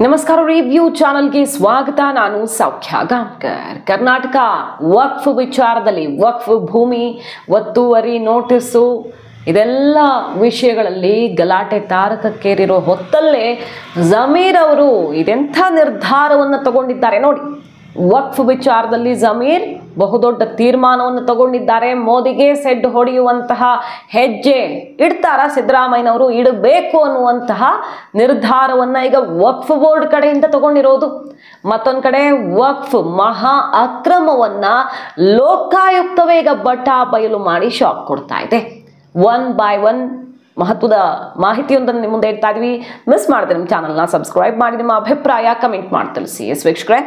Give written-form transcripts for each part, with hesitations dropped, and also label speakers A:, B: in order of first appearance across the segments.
A: ನಮಸ್ಕಾರ ರಿವ್ಯೂ ಚಾನೆಲ್ಗೆ ಸ್ವಾಗತ. ನಾನು ಸೌಖ್ಯ ಗಾಂವ್ಕರ್. ಕರ್ನಾಟಕ ವಕ್ಫ್ ವಿಚಾರದಲ್ಲಿ ವಕ್ಫ್ ಭೂಮಿ ಒತ್ತುವರಿ ನೋಟಿಸು ಇದೆಲ್ಲ ವಿಷಯಗಳಲ್ಲಿ ಗಲಾಟೆ ತಾರಕಕ್ಕೇರಿರೋ ಹೊತ್ತಲ್ಲೇ ಜಮೀರ್ ಅವರು ಇದೆಂಥ ನಿರ್ಧಾರವನ್ನು ತಗೊಂಡಿದ್ದಾರೆ ನೋಡಿ. ವಕ್ಫ್ ವಿಚಾರದಲ್ಲಿ ಜಮೀರ್ ಬಹುದೊಡ್ಡ ತೀರ್ಮಾನವನ್ನು ತಗೊಂಡಿದ್ದಾರೆ. ಮೋದಿಗೆ ಸೆಡ್ ಹೊಡೆಯುವಂತಹ ಹೆಜ್ಜೆ ಇಡ್ತಾರ ಸಿದ್ದರಾಮಯ್ಯನವರು, ಇಡಬೇಕು ಅನ್ನುವಂತಹ ನಿರ್ಧಾರವನ್ನ ಈಗ ವಕ್ಫ್ ಬೋರ್ಡ್ ಕಡೆಯಿಂದ ತಗೊಂಡಿರೋದು. ಮತ್ತೊಂದು ಕಡೆ ವಕ್ಫ್ ಮಹಾ ಅಕ್ರಮವನ್ನ ಲೋಕಾಯುಕ್ತವೇ ಈಗ ಬಯಲು ಮಾಡಿ ಶಾಕ್ ಕೊಡ್ತಾ ಇದೆ. ಒನ್ ಬೈ ಒನ್ ಮಹತ್ವದ ಮಾಹಿತಿಯೊಂದನ್ನು ನಿಮ್ಮ ಮುಂದೆ ಇಡ್ತಾ ಇದೀವಿ. ಮಿಸ್ ಮಾಡಿದ್ರೆ ನಮ್ಮ ಚಾನಲ್ನ ಸಬ್ಸ್ಕ್ರೈಬ್ ಮಾಡಿ ನಿಮ್ಮ ಅಭಿಪ್ರಾಯ ಕಮೆಂಟ್ ಮಾಡಿ ತಿಳಿಸಿ. ವೀಕ್ಷಕರೇ,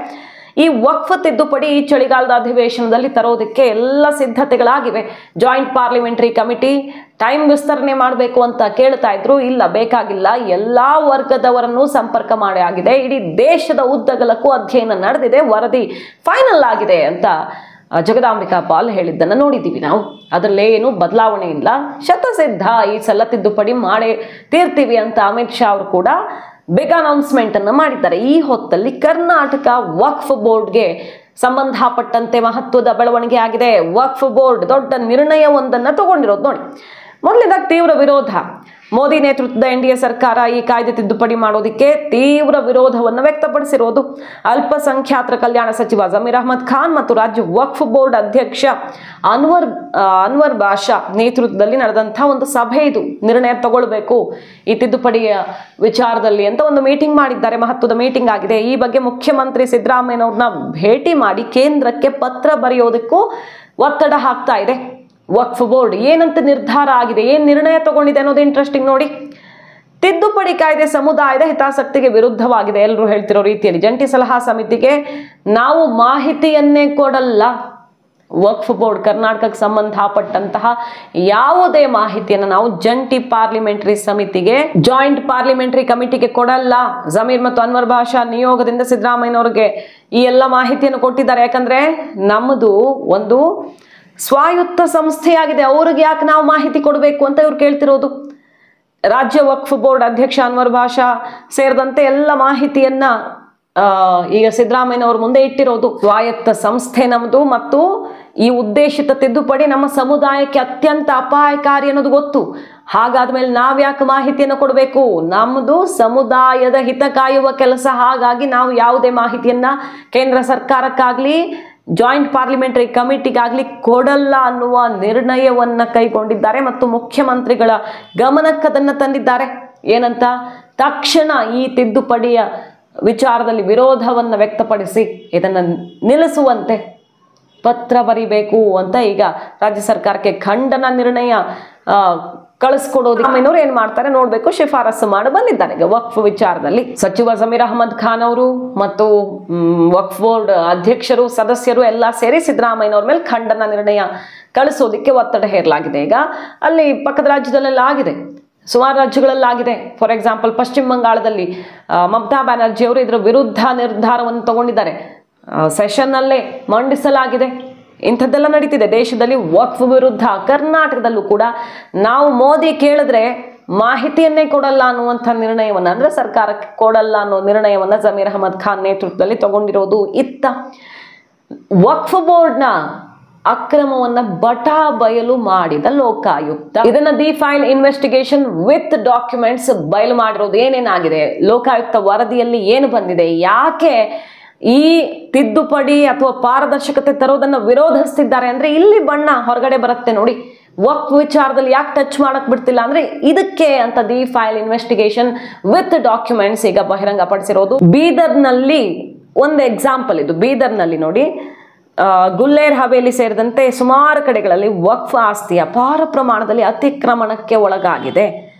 A: ಈ ವಕ್ಫ್ ತಿದ್ದುಪಡಿ ಈ ಚಳಿಗಾಲದ ಅಧಿವೇಶನದಲ್ಲಿ ತರೋದಕ್ಕೆ ಎಲ್ಲ ಸಿದ್ಧತೆಗಳಾಗಿವೆ. ಜಾಯಿಂಟ್ ಪಾರ್ಲಿಮೆಂಟರಿ ಕಮಿಟಿ ಟೈಮ್ ವಿಸ್ತರಣೆ ಮಾಡಬೇಕು ಅಂತ ಕೇಳ್ತಾ ಇದ್ರು. ಇಲ್ಲ, ಬೇಕಾಗಿಲ್ಲ, ಎಲ್ಲಾ ವರ್ಗದವರನ್ನು ಸಂಪರ್ಕ ಮಾಡಿ ಆಗಿದೆ. ಇಡೀ ದೇಶದ ಉದ್ದಗಲಕ್ಕೂ ಅಧ್ಯಯನ ನಡೆದಿದೆ, ವರದಿ ಫೈನಲ್ ಆಗಿದೆ ಅಂತ ಜಗದಾಂಬಿಕಾ ಪಾಲ್ ಹೇಳಿದ್ದನ್ನು ನೋಡಿದ್ದೀವಿ ನಾವು. ಅದರಲ್ಲೇ ಏನು ಬದಲಾವಣೆ ಇಲ್ಲ, ಶತಸಿದ್ಧ, ಈ ಸಲ ತಿದ್ದುಪಡಿ ಮಾಡೇ ತೀರ್ತೀವಿ ಅಂತ ಅಮಿತ್ ಶಾ ಅವರು ಕೂಡ ಬಿಗ್ ಅನೌನ್ಸ್ಮೆಂಟ್ ಅನ್ನು ಮಾಡಿದ್ದಾರೆ. ಈ ಹೊತ್ತಲ್ಲಿ ಕರ್ನಾಟಕ ವಕ್ಫ್ ಬೋರ್ಡ್ಗೆ ಸಂಬಂಧಪಟ್ಟಂತೆ ಮಹತ್ವದ ಬೆಳವಣಿಗೆ ಆಗಿದೆ. ವಕ್ಫ್ ಬೋರ್ಡ್ ದೊಡ್ಡ ನಿರ್ಣಯವೊಂದನ್ನು ತಗೊಂಡಿರೋದು ನೋಡಿ. ಮೊದಲನೇದಾಗಿ ತೀವ್ರ ವಿರೋಧ. ಮೋದಿ ನೇತೃತ್ವದ ಎನ್ಡಿಎ ಸರ್ಕಾರ ಈ ಕಾಯ್ದೆ ತಿದ್ದುಪಡಿ ಮಾಡೋದಕ್ಕೆ ತೀವ್ರ ವಿರೋಧವನ್ನು ವ್ಯಕ್ತಪಡಿಸಿರೋದು. ಅಲ್ಪಸಂಖ್ಯಾತರ ಕಲ್ಯಾಣ ಸಚಿವ ಜಮೀರ್ ಅಹ್ಮದ್ ಖಾನ್ ಮತ್ತು ರಾಜ್ಯ ವಕ್ಫ್ ಬೋರ್ಡ್ ಅಧ್ಯಕ್ಷ ಅನ್ವರ್ ಬಾಷಾ ನೇತೃತ್ವದಲ್ಲಿ ನಡೆದಂತಹ ಒಂದು ಸಭೆ ಇದು. ನಿರ್ಣಯ ತಗೊಳ್ಬೇಕು ಈ ತಿದ್ದುಪಡಿಯ ವಿಚಾರದಲ್ಲಿ ಅಂತ ಒಂದು ಮೀಟಿಂಗ್ ಮಾಡಿದ್ದಾರೆ. ಮಹತ್ವದ ಮೀಟಿಂಗ್ ಆಗಿದೆ. ಈ ಬಗ್ಗೆ ಮುಖ್ಯಮಂತ್ರಿ ಸಿದ್ದರಾಮಯ್ಯನವ್ರನ್ನ ಭೇಟಿ ಮಾಡಿ ಕೇಂದ್ರಕ್ಕೆ ಪತ್ರ ಬರೆಯೋದಕ್ಕೂ ಒತ್ತಡ ಹಾಕ್ತಾ ಇದೆ ವಕ್ಫ್ ಬೋರ್ಡ್. ಏನಂತ ನಿರ್ಧಾರ ಆಗಿದೆ, ಏನ್ ನಿರ್ಣಯ ತಗೊಂಡಿದೆ ಅನ್ನೋದು ಇಂಟ್ರೆಸ್ಟಿಂಗ್ ನೋಡಿ. ತಿದ್ದುಪಡಿ ಕಾಯ್ದೆ ಸಮುದಾಯದ ಹಿತಾಸಕ್ತಿಗೆ ವಿರುದ್ಧವಾಗಿದೆ. ಎಲ್ಲರೂ ಹೇಳ್ತಿರೋ ರೀತಿಯಲ್ಲಿ ಜಂಟಿ ಸಲಹಾ ಸಮಿತಿಗೆ ನಾವು ಮಾಹಿತಿಯನ್ನೇ ಕೊಡಲ್ಲ. ವಕ್ಫ್ ಬೋರ್ಡ್ ಕರ್ನಾಟಕಕ್ಕೆ ಸಂಬಂಧಪಟ್ಟಂತಹ ಯಾವುದೇ ಮಾಹಿತಿಯನ್ನು ನಾವು ಜಂಟಿ ಪಾರ್ಲಿಮೆಂಟರಿ ಸಮಿತಿಗೆ, ಜಾಯಿಂಟ್ ಪಾರ್ಲಿಮೆಂಟರಿ ಕಮಿಟಿಗೆ ಕೊಡಲ್ಲ. ಜಮೀರ್ ಮತ್ತು ಅನ್ವರ್ ಭಾಷಾ ನಿಯೋಗದಿಂದ ಸಿದ್ದರಾಮಯ್ಯನವ್ರಿಗೆ ಈ ಎಲ್ಲ ಮಾಹಿತಿಯನ್ನು ಕೊಟ್ಟಿದ್ದಾರೆ. ಯಾಕಂದ್ರೆ ನಮ್ಮದು ಒಂದು ಸ್ವಾಯತ್ತ ಸಂಸ್ಥೆಯಾಗಿದೆ, ಅವ್ರಿಗೆ ಯಾಕೆ ನಾವು ಮಾಹಿತಿ ಕೊಡಬೇಕು ಅಂತ ಇವ್ರು ಕೇಳ್ತಿರೋದು. ರಾಜ್ಯ ವಕ್ಫ್ ಬೋರ್ಡ್ ಅಧ್ಯಕ್ಷ ಅನ್ವರ್ ಭಾಷಾ ಸೇರಿದಂತೆ ಎಲ್ಲ ಮಾಹಿತಿಯನ್ನ ಈಗ ಸಿದ್ದರಾಮಯ್ಯನವ್ರ ಮುಂದೆ ಇಟ್ಟಿರೋದು. ಸ್ವಾಯತ್ತ ಸಂಸ್ಥೆ ನಮ್ಮದು ಮತ್ತು ಈ ಉದ್ದೇಶಿತ ತಿದ್ದುಪಡಿ ನಮ್ಮ ಸಮುದಾಯಕ್ಕೆ ಅತ್ಯಂತ ಅಪಾಯಕಾರಿ ಅನ್ನೋದು ಗೊತ್ತು. ಹಾಗಾದ್ಮೇಲೆ ನಾವ್ಯಾಕೆ ಮಾಹಿತಿಯನ್ನು ಕೊಡಬೇಕು? ನಮ್ಮದು ಸಮುದಾಯದ ಹಿತ ಕಾಯುವ ಕೆಲಸ. ಹಾಗಾಗಿ ನಾವು ಯಾವುದೇ ಮಾಹಿತಿಯನ್ನ ಕೇಂದ್ರ ಸರ್ಕಾರಕ್ಕಾಗ್ಲಿ ಜಾಯಿಂಟ್ ಪಾರ್ಲಿಮೆಂಟರಿ ಕಮಿಟಿಗಾಗ್ಲಿ ಕೊಡಲ್ಲ ಅನ್ನುವ ನಿರ್ಣಯವನ್ನ ಕೈಗೊಂಡಿದ್ದಾರೆ ಮತ್ತು ಮುಖ್ಯಮಂತ್ರಿಗಳ ಗಮನಕ್ಕೆ ಅದನ್ನ ತಂದಿದ್ದಾರೆ. ಏನಂತ? ತಕ್ಷಣ ಈ ತಿದ್ದುಪಡಿಯ ವಿಚಾರದಲ್ಲಿ ವಿರೋಧವನ್ನ ವ್ಯಕ್ತಪಡಿಸಿ ಇದನ್ನ ನಿಲ್ಲಿಸುವಂತೆ ಪತ್ರ ಬರಿಬೇಕು ಅಂತ ಈಗ ರಾಜ್ಯ ಸರ್ಕಾರಕ್ಕೆ ಖಂಡನ ನಿರ್ಣಯ ಕಳಿಸ್ಕೊಡೋದು. ಸಿದ್ದರಾಮಯ್ಯನವರು ಏನ್ ಮಾಡ್ತಾರೆ ನೋಡ್ಬೇಕು, ಶಿಫಾರಸು ಮಾಡಿ ಬಂದಿದ್ದಾರೆ ಈಗ ವಕ್ಫ್ ವಿಚಾರದಲ್ಲಿ. ಸಚಿವ ಜಮೀರ್ ಅಹ್ಮದ್ ಖಾನ್ ಅವರು ಮತ್ತು ವಕ್ಫ್ ಬೋರ್ಡ್ ಅಧ್ಯಕ್ಷರು, ಸದಸ್ಯರು ಎಲ್ಲ ಸೇರಿ ಸಿದ್ದರಾಮಯ್ಯನವ್ರ ಮೇಲೆ ಖಂಡನ ನಿರ್ಣಯ ಕಳಿಸೋದಿಕ್ಕೆ ಒತ್ತಡ ಹೇರಲಾಗಿದೆ. ಈಗ ಅಲ್ಲಿ ಪಕ್ಕದ ರಾಜ್ಯದಲ್ಲೆಲ್ಲ ಆಗಿದೆ, ಸುಮಾರು ರಾಜ್ಯಗಳಲ್ಲಾಗಿದೆ. ಫಾರ್ ಎಕ್ಸಾಂಪಲ್ ಪಶ್ಚಿಮ ಬಂಗಾಳದಲ್ಲಿ ಮಮತಾ ಬ್ಯಾನರ್ಜಿ ಅವರು ಇದರ ವಿರುದ್ಧ ನಿರ್ಧಾರವನ್ನು ತಗೊಂಡಿದ್ದಾರೆ. ಸೆಷನ್ ಅಲ್ಲೇ ಮಂಡಿಸಲಾಗಿದೆ. ಇಂಥದ್ದೆಲ್ಲ ನಡೀತಿದೆ ದೇಶದಲ್ಲಿ ವಕ್ಫ್ ವಿರುದ್ಧ. ಕರ್ನಾಟಕದಲ್ಲೂ ಕೂಡ ನಾವು ಮೋದಿ ಕೇಳಿದ್ರೆ ಮಾಹಿತಿಯನ್ನೇ ಕೊಡಲ್ಲ ಅನ್ನುವಂಥ ನಿರ್ಣಯವನ್ನ, ಅಂದ್ರೆ ಸರ್ಕಾರಕ್ಕೆ ಕೊಡಲ್ಲ ಅನ್ನೋ ನಿರ್ಣಯವನ್ನ ಜಮೀರ್ ಅಹ್ಮದ್ ಖಾನ್ ನೇತೃತ್ವದಲ್ಲಿ ತಗೊಂಡಿರೋದು. ಇತ್ತ ವಕ್ಫ್ ಬೋರ್ಡ್ನ ಅಕ್ರಮವನ್ನ ಬಯಲು ಮಾಡಿದ ಲೋಕಾಯುಕ್ತ ಇದನ್ನ the file investigation with documents ಬಯಲು ಮಾಡಿರೋದು. ಏನೇನಾಗಿದೆ, ಲೋಕಾಯುಕ್ತ ವರದಿಯಲ್ಲಿ ಏನು ಬಂದಿದೆ, ಯಾಕೆ ಈ ತಿದ್ದುಪಡಿ ಅಥವಾ ಪಾರದರ್ಶಕತೆ ತರೋದನ್ನ ವಿರೋಧಿಸ್ತಿದ್ದಾರೆ ಅಂದ್ರೆ ಇಲ್ಲಿ ಬಣ್ಣ ಹೊರಗಡೆ ಬರುತ್ತೆ ನೋಡಿ. ವಕ್ಫ್ ವಿಚಾರದಲ್ಲಿ ಯಾಕೆ ಟಚ್ ಮಾಡಕ್ ಬಿಡ್ತಿಲ್ಲ ಅಂದ್ರೆ ಇದಕ್ಕೆ ಅಂತ the file investigation with documents ಈಗ ಬಹಿರಂಗಪಡಿಸಿರೋದು. ಬೀದರ್ನಲ್ಲಿ ಒಂದು ಎಕ್ಸಾಂಪಲ್ ಇದು. ಬೀದರ್ನಲ್ಲಿ ನೋಡಿ, ಗುಲ್ಲೇರ್ ಹವೇಲಿ ಸೇರಿದಂತೆ ಸುಮಾರು ಕಡೆಗಳಲ್ಲಿ ವಕ್ಫ್ ಆಸ್ತಿ ಅಪಾರ ಪ್ರಮಾಣದಲ್ಲಿ ಅತಿಕ್ರಮಣಕ್ಕೆ ಒಳಗಾಗಿದೆ.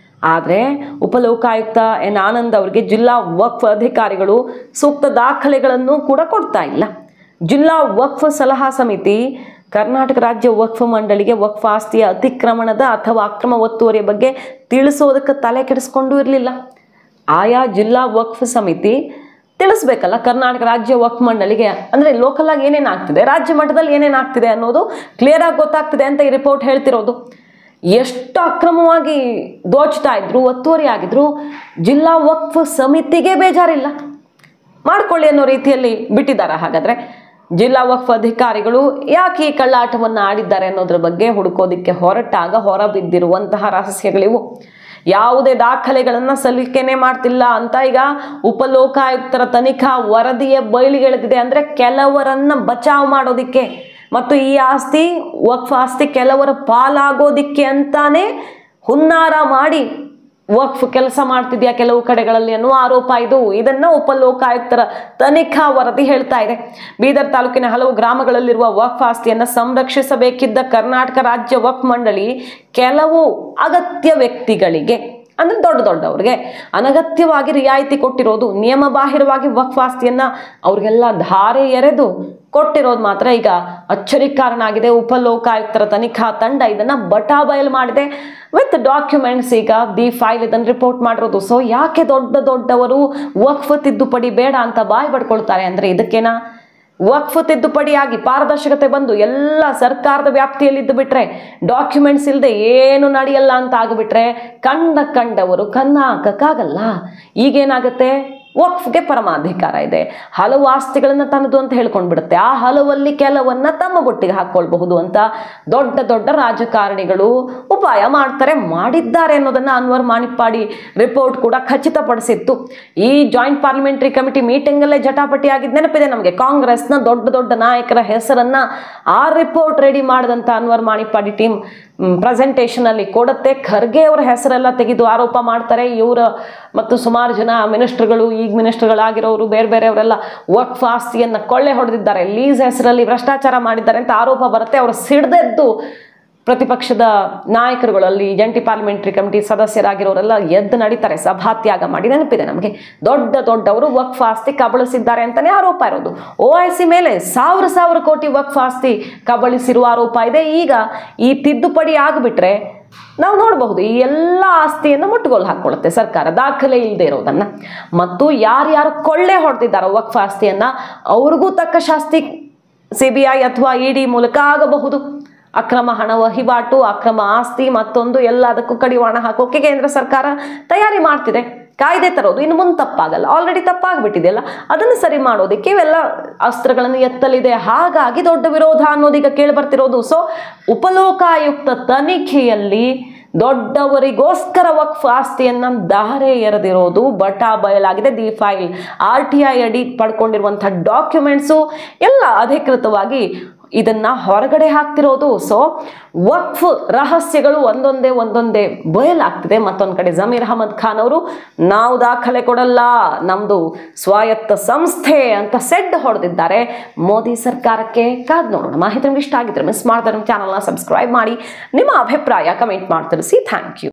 A: ಆದರೆ ಉಪಲೋಕಾಯುಕ್ತ ಎನ್ ಆನಂದ್ ಅವರಿಗೆ ಜಿಲ್ಲಾ ವಕ್ಫ್ ಅಧಿಕಾರಿಗಳು ಸೂಕ್ತ ದಾಖಲೆಗಳನ್ನು ಕೂಡ ಕೊಡ್ತಾ ಇಲ್ಲ. ಜಿಲ್ಲಾ ವಕ್ಫ್ ಸಲಹಾ ಸಮಿತಿ ಕರ್ನಾಟಕ ರಾಜ್ಯ ವಕ್ಫ್ ಮಂಡಳಿಗೆ ವಕ್ಫ್ ಆಸ್ತಿಯ ಅತಿಕ್ರಮಣದ ಅಥವಾ ಅಕ್ರಮ ಒತ್ತುವರಿಯ ಬಗ್ಗೆ ತಿಳಿಸೋದಕ್ಕೆ ತಲೆ ಕೆಡಿಸ್ಕೊಂಡು ಇರಲಿಲ್ಲ. ಆಯಾ ಜಿಲ್ಲಾ ವಕ್ಫ್ ಸಮಿತಿ ತಿಳಿಸ್ಬೇಕಲ್ಲ ಕರ್ನಾಟಕ ರಾಜ್ಯ ವಕ್ಫ್ ಮಂಡಳಿಗೆ. ಅಂದ್ರೆ ಲೋಕಲ್ ಆಗಿ ಏನೇನಾಗ್ತಿದೆ, ರಾಜ್ಯ ಮಟ್ಟದಲ್ಲಿ ಏನೇನಾಗ್ತಿದೆ ಅನ್ನೋದು ಕ್ಲಿಯರ್ ಆಗಿ ಗೊತ್ತಾಗ್ತಿದೆ ಅಂತ ಈ ರಿಪೋರ್ಟ್ ಹೇಳ್ತಿರೋದು. ಎಷ್ಟು ಅಕ್ರಮವಾಗಿ ದೋಚ್ತಾ ಇದ್ರು, ಒತ್ತುವರಿ ಆಗಿದ್ರು, ಜಿಲ್ಲಾ ವಕ್ಫ್ ಸಮಿತಿಗೆ ಬೇಜಾರಿಲ್ಲ. ಮಾಡ್ಕೊಳ್ಳಿ ಅನ್ನೋ ರೀತಿಯಲ್ಲಿ ಬಿಟ್ಟಿದ್ದಾರೆ. ಹಾಗಾದ್ರೆ ಜಿಲ್ಲಾ ವಕ್ಫ್ ಅಧಿಕಾರಿಗಳು ಯಾಕೆ ಈ ಕಳ್ಳಾಟವನ್ನು ಆಡಿದ್ದಾರೆ ಅನ್ನೋದ್ರ ಬಗ್ಗೆ ಹುಡುಕೋದಿಕ್ಕೆ ಹೊರಟಾಗ ಹೊರಬಿದ್ದಿರುವಂತಹ ರಹಸ್ಯಗಳಿವು. ಯಾವುದೇ ದಾಖಲೆಗಳನ್ನ ಸಲ್ಲಿಕೆನೆ ಮಾಡ್ತಿಲ್ಲ ಅಂತ ಈಗ ಉಪಲೋಕಾಯುಕ್ತರ ತನಿಖಾ ವರದಿಯ ಬಯಲಿಗೆಳೆದಿದೆ. ಅಂದ್ರೆ ಕೆಲವರನ್ನ ಬಚಾವ್ ಮಾಡೋದಿಕ್ಕೆ ಮತ್ತು ಈ ಆಸ್ತಿ ವಕ್ಫ್ ಆಸ್ತಿ ಕೆಲವರ ಪಾಲಾಗೋದಿಕ್ಕೆ ಅಂತಾನೆ ಹುನ್ನಾರ ಮಾಡಿ ವಕ್ಫ್ ಕೆಲಸ ಮಾಡ್ತಿದ್ಯಾ ಕೆಲವು ಕಡೆಗಳಲ್ಲಿ ಅನ್ನುವ ಆರೋಪ ಇದು. ಇದನ್ನ ಉಪಲೋಕಾಯುಕ್ತರ ತನಿಖಾ ವರದಿ ಹೇಳ್ತಾ ಇದೆ. ಬೀದರ್ ತಾಲೂಕಿನ ಹಲವು ಗ್ರಾಮಗಳಲ್ಲಿರುವ ವಕ್ಫ್ ಆಸ್ತಿಯನ್ನ ಸಂರಕ್ಷಿಸಬೇಕಿದ್ದ ಕರ್ನಾಟಕ ರಾಜ್ಯ ವಕ್ಫ್ ಮಂಡಳಿ ಕೆಲವು ಅಗತ್ಯ ವ್ಯಕ್ತಿಗಳಿಗೆ ಅಂದ್ರೆ ದೊಡ್ಡವ್ರಿಗೆ ಅನಗತ್ಯವಾಗಿ ರಿಯಾಯಿತಿ ಕೊಟ್ಟಿರೋದು, ನಿಯಮ ಬಾಹಿರವಾಗಿ ವಕ್ಫ್ ಆಸ್ತಿಯನ್ನ ಅವ್ರಿಗೆಲ್ಲ ಧಾರೆ ಎರೆದು ಕೊಟ್ಟಿರೋದು ಮಾತ್ರ ಈಗ ಅಚ್ಚರಿಗೆ ಕಾರಣ ಆಗಿದೆ. ಉಪಲೋಕಾಯುಕ್ತರ ತನಿಖಾ ತಂಡ ಇದನ್ನ ಬಟಾಬಯಲು ಮಾಡಿದೆ ವಿತ್ ಡಾಕ್ಯುಮೆಂಟ್ಸ್. ಈಗ ದಿ ಫೈಲ್ ಇದನ್ನು ರಿಪೋರ್ಟ್ ಮಾಡಿರೋದು. ಸೊ ಯಾಕೆ ದೊಡ್ಡವರು ವಕ್ಫ್ ತಿದ್ದುಪಡಿ ಬೇಡ ಅಂತ ಬಾಯಿ ಪಡ್ಕೊಳ್ತಾರೆ ಅಂದ್ರೆ ಇದಕ್ಕೇನಾ? ವಕ್ಫ್ ತಿದ್ದುಪಡಿಯಾಗಿ ಪಾರದರ್ಶಕತೆ ಬಂದು ಎಲ್ಲ ಸರ್ಕಾರದ ವ್ಯಾಪ್ತಿಯಲ್ಲಿ ಇದ್ದು ಬಿಟ್ರೆ, ಡಾಕ್ಯುಮೆಂಟ್ಸ್ ಇಲ್ಲದೆ ಏನು ನಡೆಯಲ್ಲ ಅಂತ ಆಗಿಬಿಟ್ರೆ ಕಂಡವರು ಕನ್ನ ಹಾಕಕ್ಕಾಗಲ್ಲ. ಈಗೇನಾಗುತ್ತೆ, ವಕ್ಫ್ಗೆ ಪರಮಾಧಿಕಾರ ಇದೆ, ಹಲವು ಆಸ್ತಿಗಳನ್ನ ತನ್ನದು ಅಂತ ಹೇಳ್ಕೊಂಡ್ಬಿಡುತ್ತೆ. ಆ ಹಲವಲ್ಲಿ ಕೆಲವನ್ನ ತಮ್ಮ ಬುಟ್ಟಿಗೆ ಹಾಕೊಳ್ಬಹುದು ಅಂತ ದೊಡ್ಡ ರಾಜಕಾರಣಿಗಳು ಉಪಾಯ ಮಾಡಿದ್ದಾರೆ ಅನ್ನೋದನ್ನ ಅನ್ವರ್ ಮಾಣಿಪ್ಪಾಡಿ ರಿಪೋರ್ಟ್ ಕೂಡ ಖಚಿತಪಡಿಸಿತ್ತು. ಈ ಜಾಯಿಂಟ್ ಪಾರ್ಲಿಮೆಂಟರಿ ಕಮಿಟಿ ಮೀಟಿಂಗ್ ಅಲ್ಲೇ ಜಟಾಪಟಿ ಆಗಿದ್ ನೆನಪಿದೆ ನಮಗೆ. ಕಾಂಗ್ರೆಸ್ನ ದೊಡ್ಡ ನಾಯಕರ ಹೆಸರನ್ನ ಆ ರಿಪೋರ್ಟ್ ರೆಡಿ ಮಾಡಿದಂತ ಅನ್ವರ್ ಮಾಣಿಪ್ಪಾಡಿ ಟೀಮ್ ಪ್ರೆಸೆಂಟೇಷನ್ ಅಲ್ಲಿ ಕೊಡುತ್ತೆ. ಖರ್ಗೆ ಅವರ ಹೆಸರೆಲ್ಲ ತೆಗೆದು ಆರೋಪ ಮಾಡ್ತಾರೆ. ಇವರ ಮತ್ತು ಸುಮಾರು ಜನ ಮಿನಿಸ್ಟರ್ಗಳು, ಈಗ ಮಿನಿಸ್ಟರ್ಗಳಾಗಿರೋರು ಬೇರೆಯವರೆಲ್ಲ ವಕ್ಫ್ ಆಸ್ತಿಯನ್ನ ಕೊಳ್ಳೆ ಹೊಡೆದಿದ್ದಾರೆ, ಲೀಸ್ ಹೆಸರಲ್ಲಿ ಭ್ರಷ್ಟಾಚಾರ ಮಾಡಿದ್ದಾರೆ ಅಂತ ಆರೋಪ ಬರುತ್ತೆ. ಅವರು ಸಿಡ್ದೆದ್ದು ಪ್ರತಿಪಕ್ಷದ ನಾಯಕರುಗಳಲ್ಲಿ ಜಂಟಿ ಪಾರ್ಲಿಮೆಂಟರಿ ಕಮಿಟಿ ಸದಸ್ಯರಾಗಿರೋರೆಲ್ಲ ಎದ್ದು ನಡೀತಾರೆ, ಸಭಾತ್ಯಾಗ ಮಾಡಿ. ನೆನಪಿದೆ ನಮಗೆ, ದೊಡ್ಡವರು ವಕ್ಫ್ ಆಸ್ತಿ ಕಬಳಿಸಿದ್ದಾರೆ ಅಂತಾನೆ ಆರೋಪ ಇರೋದು. OIC ಮೇಲೆ ಸಾವಿರ ಕೋಟಿ ವಕ್ಫ್ ಆಸ್ತಿ ಕಬಳಿಸಿರುವ ಆರೋಪ ಇದೆ. ಈಗ ಈ ತಿದ್ದುಪಡಿ ಆಗಿಬಿಟ್ರೆ ನಾವು ನೋಡಬಹುದು ಈ ಎಲ್ಲ ಆಸ್ತಿಯನ್ನು ಮುಟ್ಟುಗೋಲು ಹಾಕೊಳ್ಳುತ್ತೆ ಸರ್ಕಾರ, ದಾಖಲೆ ಇಲ್ಲದೆ ಇರೋದನ್ನ. ಮತ್ತು ಯಾರ್ಯಾರು ಕೊಳ್ಳೆ ಹೊಡೆದಿದ್ದಾರೋ ವಕ್ಫ್ ಆಸ್ತಿಯನ್ನ ಅವ್ರಿಗೂ ತಕ್ಕ ಶಾಸ್ತಿ CBI ಅಥವಾ ED ಮೂಲಕ ಆಗಬಹುದು. ಅಕ್ರಮ ಹಣ ವಹಿವಾಟು, ಅಕ್ರಮ ಆಸ್ತಿ, ಮತ್ತೊಂದು ಎಲ್ಲದಕ್ಕೂ ಕಡಿವಾಣ ಹಾಕೋಕೆ ಕೇಂದ್ರ ಸರ್ಕಾರ ತಯಾರಿ ಮಾಡ್ತಿದೆ. ಕಾಯ್ದೆ ತರೋದು ಇನ್ನು ಮುಂದೆ ತಪ್ಪಾಗಲ್ಲ, ಆಲ್ರೆಡಿ ತಪ್ಪಾಗ್ಬಿಟ್ಟಿದೆಯಲ್ಲ, ಅದನ್ನು ಸರಿ ಮಾಡೋದಕ್ಕೆ ಇವೆಲ್ಲ ಅಸ್ತ್ರಗಳನ್ನು ಎತ್ತಲಿದೆ. ಹಾಗಾಗಿ ದೊಡ್ಡ ವಿರೋಧ ಅನ್ನೋದೀಗ ಕೇಳಿ ಬರ್ತಿರೋದು. ಸೊ ಉಪಲೋಕಾಯುಕ್ತ ತನಿಖೆಯಲ್ಲಿ ದೊಡ್ಡವರಿಗೋಸ್ಕರ ವಕ್ಫ್ ಆಸ್ತಿಯನ್ನ ದಾರೆ ಎರೆದಿರೋದು ಬಟಾ ಬಯಲಾಗಿದೆ. ದಿ ಫೈಲ್ RTI ಅಡಿ ಪಡ್ಕೊಂಡಿರುವಂತಹ ಡಾಕ್ಯುಮೆಂಟ್ಸು ಎಲ್ಲ ಅಧಿಕೃತವಾಗಿ ಇದನ್ನ ಹೊರಗಡೆ ಹಾಕ್ತಿರೋದು. ಸೊ ವಕ್ಫ್ ರಹಸ್ಯಗಳು ಒಂದೊಂದೇ ಬಯಲಾಗ್ತಿದೆ. ಮತ್ತೊಂದು ಕಡೆ ಜಮೀರ್ ಅಹಮದ್ ಖಾನ್ ಅವರು ನಾವು ದಾಖಲೆ ಕೊಡಲ್ಲ, ನಮ್ದು ಸ್ವಾಯತ್ತ ಸಂಸ್ಥೆ ಅಂತ ಸೆಡ್ ಹೊಡೆದಿದ್ದಾರೆ. ಮೋದಿ ಸರ್ಕಾರಕ್ಕೆ ಕಾದ್ ನೋಡೋಣ. ಮಾಹಿತಿ ನಿಮ್ಗೆ ಇಷ್ಟ ಆಗಿದ್ರೆ ಮಿಸ್ ಮಾಡಿದ್ರೆ ನಮ್ಮ ಚಾನಲ್ನ ಸಬ್ಸ್ಕ್ರೈಬ್ ಮಾಡಿ, ನಿಮ್ಮ ಅಭಿಪ್ರಾಯ ಕಮೆಂಟ್ ಮಾಡಿ ತಿಳಿಸಿ. Thank you.